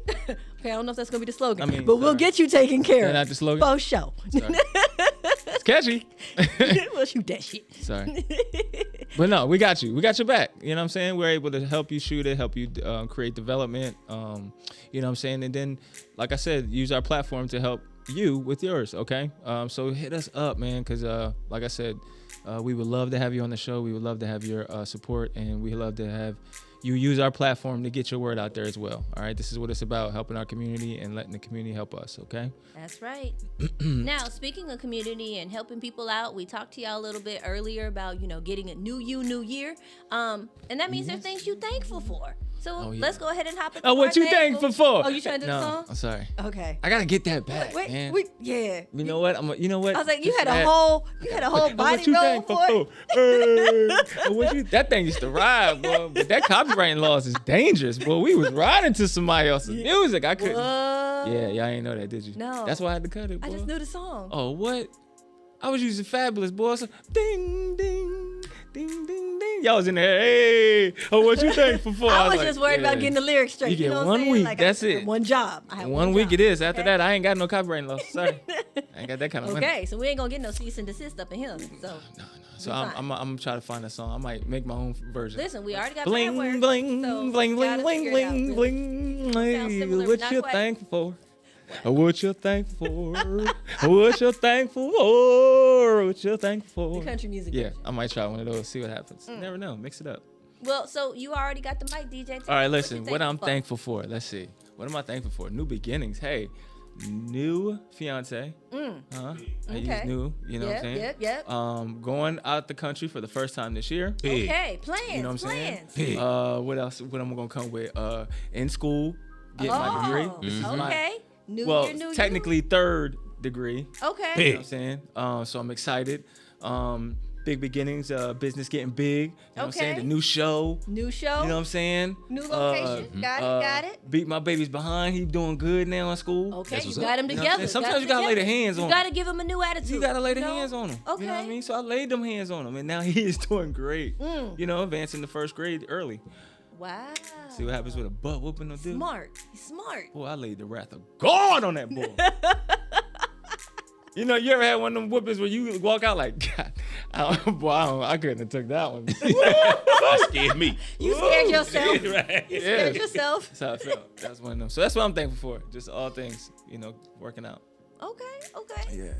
Okay, I don't know if that's going to be the slogan, I mean, but we'll sorry. get you taken care Is of. that not the slogan? For show. It's catchy. We'll shoot that shit. Sorry. But no, we got you. We got your back. You know what I'm saying? We're able to help you shoot it, help you create development. You know what I'm saying? And then, like I said, use our platform to help you with yours, okay? So hit us up, man, because like I said, We would love to have you on the show. We would love to have your support, and we love to have you use our platform to get your word out there as well. All right, this is what it's about, helping our community and letting the community help us, okay? That's right. Now, speaking of community and helping people out, we talked to y'all a little bit earlier about, getting a new year. And that means there's things you thankful for. So let's go ahead and hop into what you thankful for? Oh, you trying to do the song? I'm sorry. Okay. I gotta get that back, Wait, man. yeah. You know what? I was like, you had a whole body roll for it. That thing used to ride, boy. But that copyright laws is dangerous, boy. We was riding to somebody else's music. I couldn't. What? Yeah, y'all ain't know that, did you? No. That's why I had to cut it, boy. I just knew the song. Oh, what? I was using Fabulous, boy. So, ding, ding, ding, ding, ding. Y'all was in there, hey, what you thankful for? I was just worried about getting the lyrics straight. You get know what one I'm saying? week, Like, that's I had it. One job. I had one week job. it is. After that, I ain't got no copyright laws. Sorry. I ain't got that kind of money. Okay, so we ain't gonna get no cease and desist up in here. So No. So I'm gonna try to find a song. I might make my own version. listen, we already got Bling, bad bling, words, so bling, bling, gotta bling, figure it out, bling, really. bling, Sounds bling. similar, What but you not quite. thankful for? What you thankful for? What you thankful for? What you thankful for? The country music. Yeah, version. I might try one of those. See what happens. You never know. Mix it up. Well, so you already got the mic, DJ. All right, What listen. you What I'm for? thankful for? Let's see. What am I thankful for? New beginnings. Hey, new fiance. I use Okay. new. You know what I'm saying? Yep. Going out the country for the first time this year. Big. Okay, plans. You know what I'm saying? plans. Big. What else? What am I gonna come with? In school, get my degree. Oh, This is my okay. New well, year, new technically third degree. you. Okay. You know what I'm saying? So I'm excited. Big beginnings. Business getting big. You know what I'm saying? Okay. The new show. New show. You know what I'm saying? New location. Got it. Beat my baby's behind. He's doing good now in school. Okay, That's you what's got up. them You know what I'm together. saying? Sometimes you gotta lay the hands on You 'em. gotta give him a new attitude. You gotta lay the know? hands on him. Okay. You know what I mean? So I laid them hands on him, and now he is doing great. You know, advancing to first grade early. Wow. See what happens with a butt whooping will do. Smart. He's smart. Boy, I laid the wrath of God on that boy. You know, you ever had one of them whoopings where you walk out like, God, I couldn't have took that one. That scared me. You scared yourself. Right. You scared yourself. That's how I felt. That's one of them. So that's what I'm thankful for. Just all things, working out. Okay. Yeah.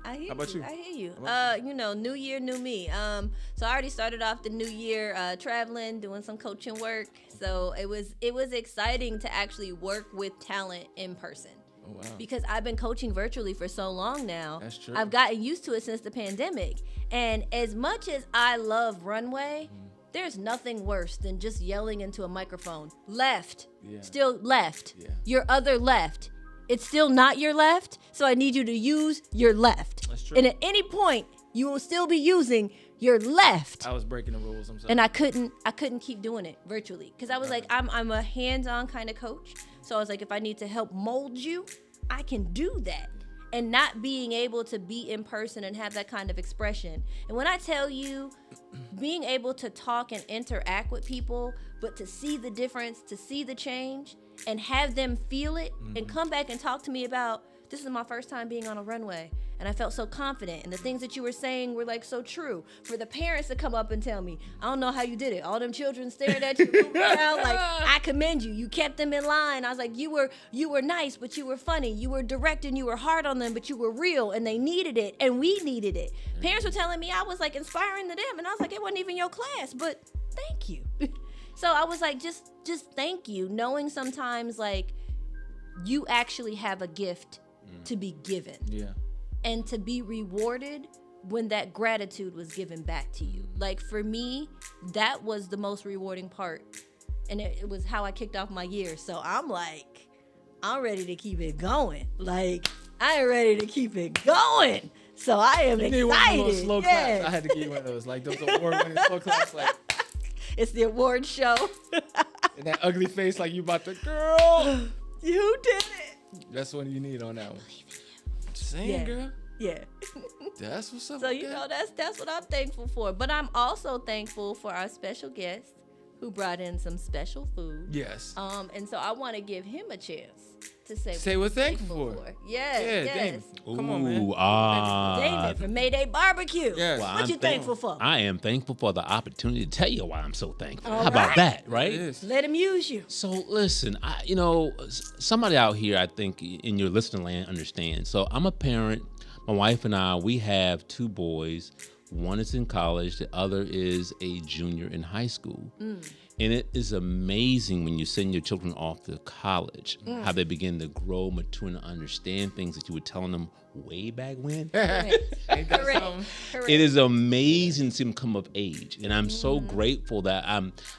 I hear How about you? I hear you. How New year, new me. So I already started off the new year traveling, doing some coaching work. So it was exciting to actually work with talent in person. Oh, wow. Because I've been coaching virtually for so long now. That's true. I've gotten used to it since the pandemic. And as much as I love runway, there's nothing worse than just yelling into a microphone. Left. Yeah. Still left. Yeah. Your other left. It's still not your left, so I need you to use your left. That's true. And at any point, you will still be using your left. I was breaking the rules. I'm sorry. And I couldn't keep doing it virtually because I was like, I'm a hands-on kind of coach. So I was like, if I need to help mold you, I can do that. And not being able to be in person and have that kind of expression. And when I tell you, being able to talk and interact with people, but to see the difference, to see the change, and have them feel it, and come back and talk to me about, this is my first time being on a runway, and I felt so confident, and the things that you were saying were like so true. For the parents to come up and tell me, I don't know how you did it. All them children stared at you, moving around, like, I commend you. You kept them in line. I was like, you were nice, but you were funny. You were direct and you were hard on them, but you were real, and they needed it, and we needed it. Parents were telling me I was like inspiring to them, and I was like, it wasn't even your class, but thank you. So I was like, just thank you, knowing sometimes like you actually have a gift to be given. Yeah. And to be rewarded when that gratitude was given back to you. Like for me, that was the most rewarding part. And it was how I kicked off my year. So I'm like, I'm ready to keep it going. Like, I am ready to keep it going. So I am You excited. need one of those slow claps. Yes. I had to give you one of those, like those award-winning slow claps, like It's the award show. in that ugly face, like you about to, girl. You did it. That's what you need on that one. Just saying, Yeah. girl. Yeah. That's what's up. So with you that. know that's what I'm thankful for. But I'm also thankful for our special guest who brought in some special food. Yes. And so I want to give him a chance to say Say what we're he's thankful for. Yes, Yeah, yes. Damon. Come on, Ooh, man. Damon from Mayday Barbecue. Yes. Well, What I'm you thankful for? I am thankful for the opportunity to tell you why I'm so thankful. All How about right. that, right? It is. Let him use you. So listen, somebody out here, I think in your listening land understands. So I'm a parent. My wife and I, we have two boys One is in college. The other is a junior in high school. And it is amazing when you send your children off to college, how they begin to grow, mature, and understand things that you were telling them way back when. Correct. It is amazing to see them come of age. And I'm so grateful that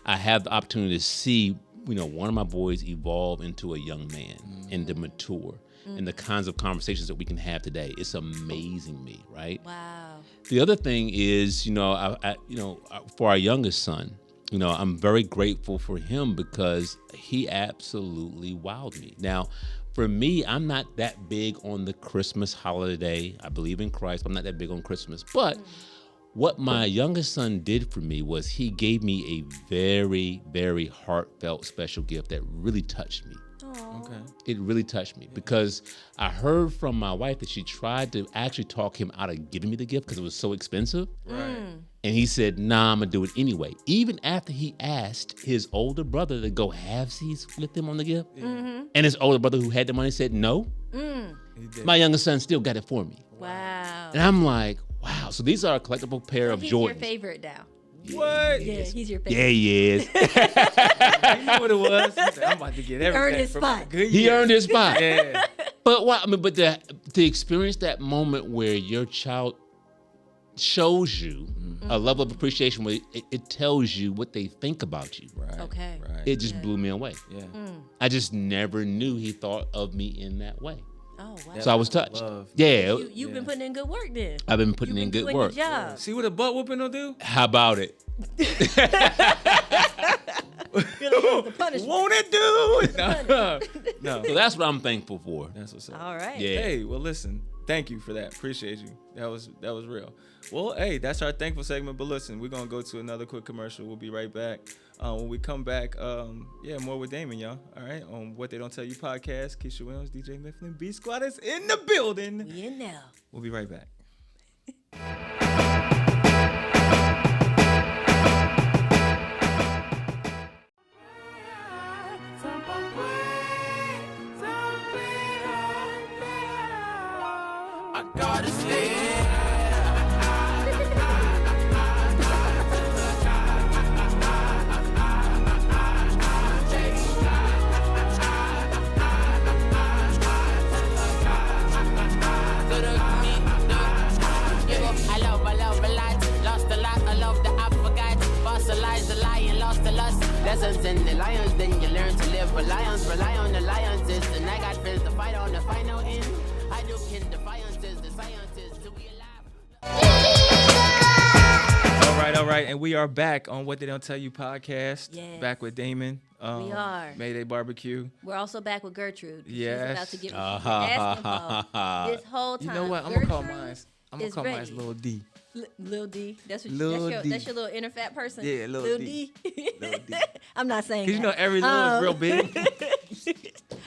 I have the opportunity to see, one of my boys evolve into a young man and to mature. And the kinds of conversations that we can have today. It's amazing me, right? Wow. The other thing is, for our youngest son, I'm very grateful for him because he absolutely wowed me. Now, for me, I'm not that big on the Christmas holiday. I believe in Christ, but I'm not that big on Christmas. But what my youngest son did for me was he gave me a very, very heartfelt special gift that really touched me. Okay. It really touched me because I heard from my wife that she tried to actually talk him out of giving me the gift because it was so expensive. Right. And he said, nah, I'm going to do it anyway. Even after he asked his older brother to go halvesies with him on the gift. And his older brother who had the money said no. My youngest son still got it for me. Wow. And I'm like, wow. So these are a collectible pair of He's Jordans. your favorite now. What? Yeah, he's your favorite. Yeah, he is. You know what it was? He said, I'm about to get everything. earned his from spot. Good He years. earned his spot. Yeah. But to experience that moment where your child shows you a level of appreciation where it tells you what they think about you. Right. Okay. Right. It just blew me away. Yeah. I just never knew he thought of me in that way. Oh, wow. So I was touched. Love. Yeah, You've been putting in good work then. I've been putting You've in been good doing work. your job. See what a butt whooping will do? How about it? The punishment. Won't it do? No. So that's what I'm thankful for. That's what's up. All right. Yeah. Hey, well, listen. Thank you for that. Appreciate you. That was real. Well, hey, that's our thankful segment. But listen, we're gonna go to another quick commercial. We'll be right back. When we come back, more with Damon, y'all. All right, on What They Don't Tell You podcast. Keshya Williams, DJ Mifflin, B Squad is in the building. We in now. We'll be right back. I gotta stay. Lessons in the lions, then you learn to live for lions. Rely on the lions, and I got friends to fight on the final end. I do kin defiances, the scientists to be alive. All right, and we are back on What They Don't Tell You podcast. Yes. Back with Damon. We are. Mayday Barbecue. We're also back with Gertrude. Yes. She's about to get what she's been asking for this whole time. You know what? I'm gonna call Gertrude mine. is ready. Lil D. Lil D. That's what Lil D. that's your little inner fat person. Yeah, Lil D. Lil D. I'm not saying Cause that. you know every little is real big.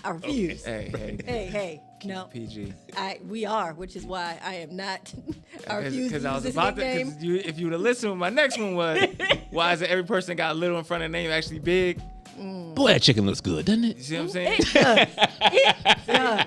I refuse. Hey. No. PG. We are, which is why I am not. I refuse to Because I use was this about to. nickname. Cause if you would have listened, what my next one was, why is it every person got little in front of the name actually big? Boy, that chicken looks good, doesn't You it? see what I'm saying? It does. It does.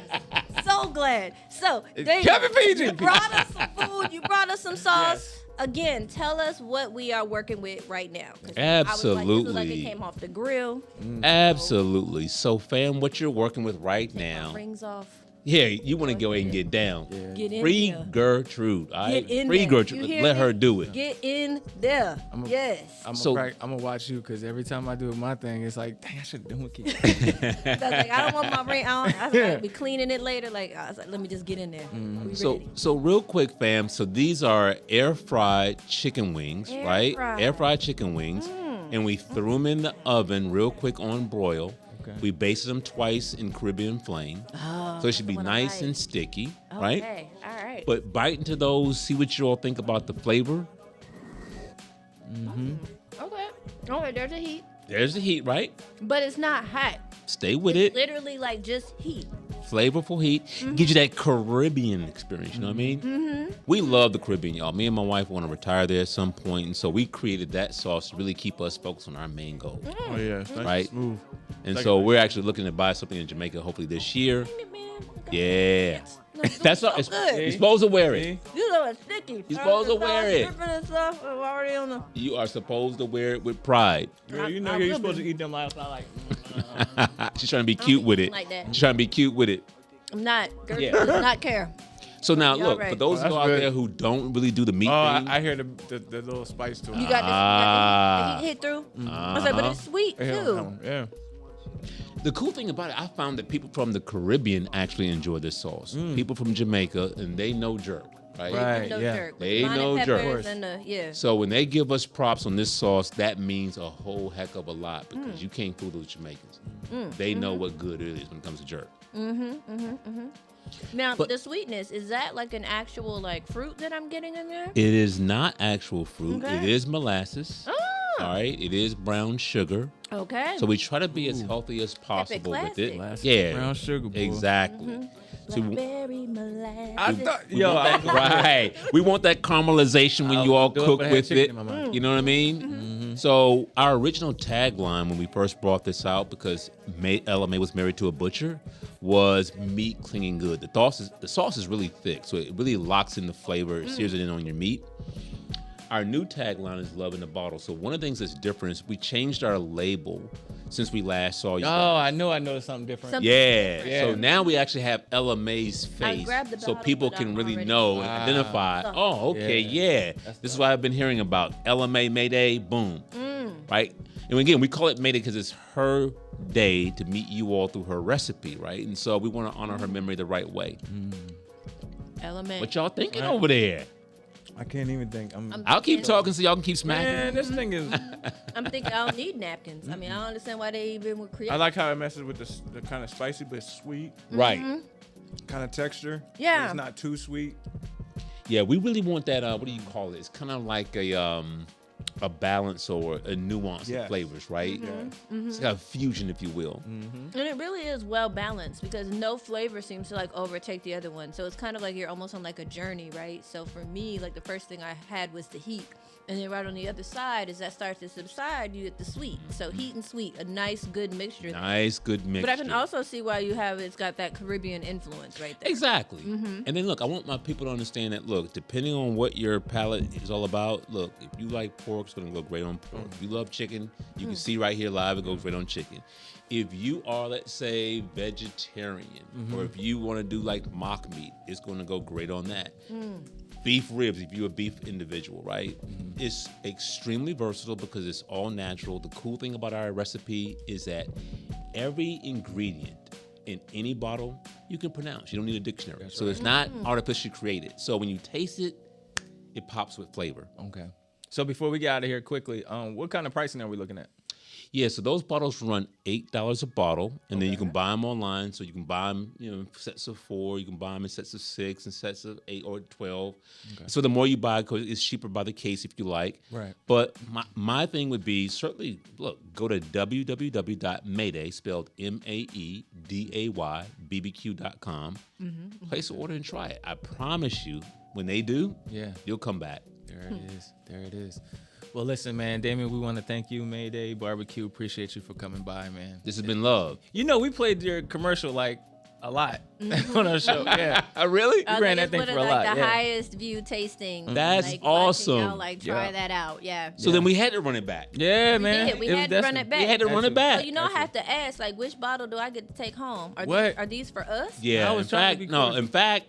So glad. So, Dave, Kevin PG. you brought us some food. You brought us some sauce. Yes. Again, tell us what we are working with right now. 'Cause I was like, this was like it Absolutely. came off the grill. Absolutely. So, fam, what you're working with right now. Rings off. Yeah, you want to go ahead and get down. Get in Free there. Gertrude. All right? Get in Free there. Gertrude. You hear Let me? her do it. Get in there. Yes. I'm So- gonna watch you because every time I do my thing, it's like, dang, I should have done it. I was like, I don't want my ring. I was like, I'll be cleaning it later. Like, I was like, let me just get in there. We So, ready. so real quick, fam. So these are air fried chicken wings, Air right? fried. Air fried chicken wings, and we threw them in the oven real quick on broil. Okay. We basted them twice in Caribbean flame, so it should be what I nice like. and sticky, right? Okay. All right. But bite into those, see what you all think about the flavor. Okay. Okay, there's a heat. There's the heat, right? But it's not hot. Stay with it. Literally like just heat. Flavorful heat. Gives you that Caribbean experience, you know what I mean? Mm-hmm. We love the Caribbean, y'all. Me and my wife want to retire there at some point, and so we created that sauce to really keep us focused on our main goal, Oh yeah, it's nice right? and smooth. And so we're actually looking to buy something in Jamaica hopefully this year. Yeah. No, That's all. good. You're supposed to wear it. You know it's sticky. You're supposed to wear it. Dripping and stuff. I'm already on the. You are supposed to wear it with pride. Girl, you know I you're will supposed be. to eat them last night. She's trying to be cute with it. like that. She's trying to be cute with it. I'm not. Gertrude Yeah. does not care. So now, Y'all look, right. for those Oh, of you that's out good. there who don't really do the meat Oh, thing, I hear the little spice to it. You got Ah. this. He hit through. I was like, but it's sweet too. Yeah. the cool thing about it, I found that people from the Caribbean actually enjoy this sauce. People from Jamaica, and they know jerk, right? Right. No yeah. jerk. They Lemon know jerk. peppers and yeah. So when they give us props on this sauce, that means a whole heck of a lot because you can't fool those Jamaicans. They know what good it is when it comes to jerk. Now But- the sweetness, is that like an actual like fruit that I'm getting in there? It is not actual fruit. Okay. It is molasses. Ah. All right. It is brown sugar. Okay. So we try to be as healthy as possible with it. classic. Yeah. Brown sugar, boy. Exactly. So we- Blackberry molasses. I thought, we want that- right. We want that caramelization when you all do it, cook but I had with chicken it. in my mouth. You know what I mean? So our original tagline when we first brought this out, because Ella Mae was married to a butcher, was meat clinging good. The sauce is really thick, so it really locks in the flavor, it sears it in on your meat. Our new tagline is love in the bottle. So one of the things that's different is we changed our label since we last saw you. Oh, I knew I noticed something different. Something Yeah. Yeah. So now we actually have Ella Mae's I face, grabbed the so bottle, people but can I'm really already- know and Wow. identify. So- Oh, okay, Yeah. yeah. This is what I've been hearing about. Ella Mae Mayday, boom, right? And again, we call it Mayday because it's her day to meet you all through her recipe, right? And so we want to honor her memory the right way. Element. What y'all thinking over there? I can't even think. I'll keep talking so y'all can keep smacking. Man, this thing is. I'm thinking I don't need napkins. I mean, I don't understand why they even would create. I like how it messes with the kind of spicy but sweet Right. kind of texture. Yeah. It's not too sweet. Yeah, we really want that. What do you call it? It's kind of like a balance or a nuance Yes. of flavors, right? Mm-hmm. It's got a fusion, if you will. And it really is well balanced because no flavor seems to like overtake the other one. So it's kind of like you're almost on like a journey, right? So for me, like the first thing I had was the heat. And then right on the other side, as that starts to subside, you get the sweet. So heat and sweet, a nice, good mixture. Nice, good mixture. But I can also see why you have it's got that Caribbean influence right there. Exactly. Mm-hmm. And then look, I want my people to understand that, look, depending on what your palate is all about, look, if you like pork, it's going to go great on pork. If you love chicken, you can see right here live, it goes great on chicken. If you are, let's say, vegetarian, or if you want to do like mock meat, it's going to go great on that. Beef ribs, if you're a beef individual, right? It's extremely versatile because it's all natural. The cool thing about our recipe is that every ingredient in any bottle you can pronounce. You don't need a dictionary. So it's not artificially created. So when you taste it, it pops with flavor. Okay. So before we get out of here quickly, what kind of pricing are we looking at? Yeah, so those bottles run $8 a bottle, and then you can buy them online. So you can buy them, in sets of 4. You can buy them in sets of 6 and sets of 8 or 12. Okay. So the more you buy, because it's cheaper by the case if you like. Right. But my thing would be certainly go to www.mayday, spelled MAEDAY, BBQ.com. Place an order and try it. I promise you, when they do, you'll come back. There it is. There it is. Well, listen, man, Damon, we want to thank you, Mayday Barbecue. Appreciate you for coming by, man. This has been love. You know, we played your commercial like a lot on our show. Yeah. Really? You ran that thing one for of a like lot. the Yeah. highest view tasting. That's like, awesome. Watching y'all, like try Yeah. that out. Yeah. So then we had to run it back. Yeah, man. We It was had to run definitely- it back. We had to run it back. So you know, I have to ask, like, which bottle do I get to take home? What? Are these for us? Yeah, I in was trying to fact, be no. cool. In fact,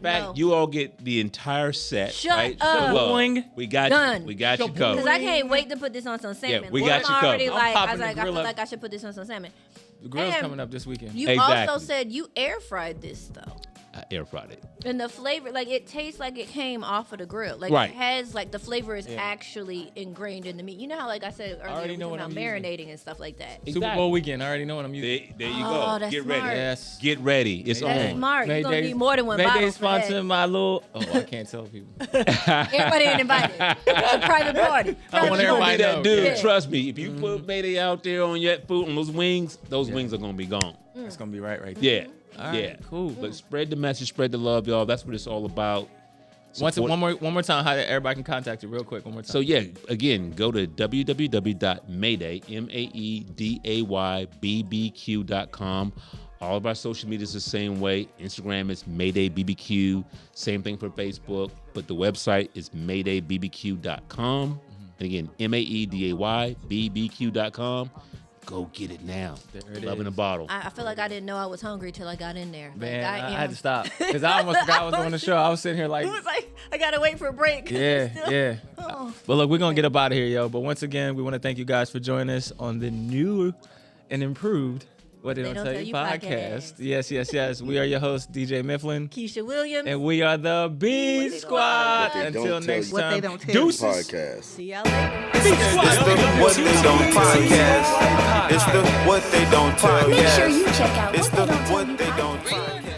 No. you all get the entire set. Shut right? up. Look, Boing. we got Done. you. We got you Because covered. I can't wait to put this on some salmon. we got I'm you already covered. like, I popping was the like, I grill feel up. like I should put this on some salmon. The grill's And coming up this weekend. You Exactly. also said you air fried this though. I air fried it. And the flavor, like it tastes like it came off of the grill. Like Right. it has, like the flavor is actually ingrained in the meat. You know how, like I said already earlier, we know talking what about I'm using. marinating and stuff like that. Super Bowl weekend. I already know what I'm using. There you Oh, go. that's Get ready. smart. Yes. Get ready. It's That's on. smart. You're gonna need more than one Mayday bottle for that. sponsoring my little. Oh, I can't tell people. Everybody ain't invited. It's a private party. I want Private everybody party. to know. Dude, Yeah. trust me. If you put Mayday out there on your food on those wings are gonna be gone. It's gonna be right there. Yeah. All right, Yeah. cool. But spread the message, spread the love, y'all. That's what it's all about. One Support- more time, how everybody can contact you real quick. One more time. So yeah, again, go to www.mayday, MAEDAY, BBQ.com. All of our social media is the same way. Instagram is Mayday BBQ. Same thing for Facebook. But the website is MaydayBBQ.com. And again, MaydayBBQ.com. Go get it now. Love in a bottle. I feel like I didn't know I was hungry till I got in there. Man, like, I had to stop because I almost forgot I was doing the show. I was sitting here like, It was like, I got to wait for a break. yeah. Oh. But look, we're going to get up out of here, yo. But once again, we want to thank you guys for joining us on the new and improved What They Don't Tell You podcast. Yes. We are your hosts, DJ Mifflin. Keshya Williams. And we are the B Squad. Until next What time. They Don't Tell You Deuces. Podcast. See y'all later. It's the What They Don't podcast. It's the What They Don't podcast. Make sure you check out It's What the They Don't Tell What You They Don't podcast. podcast.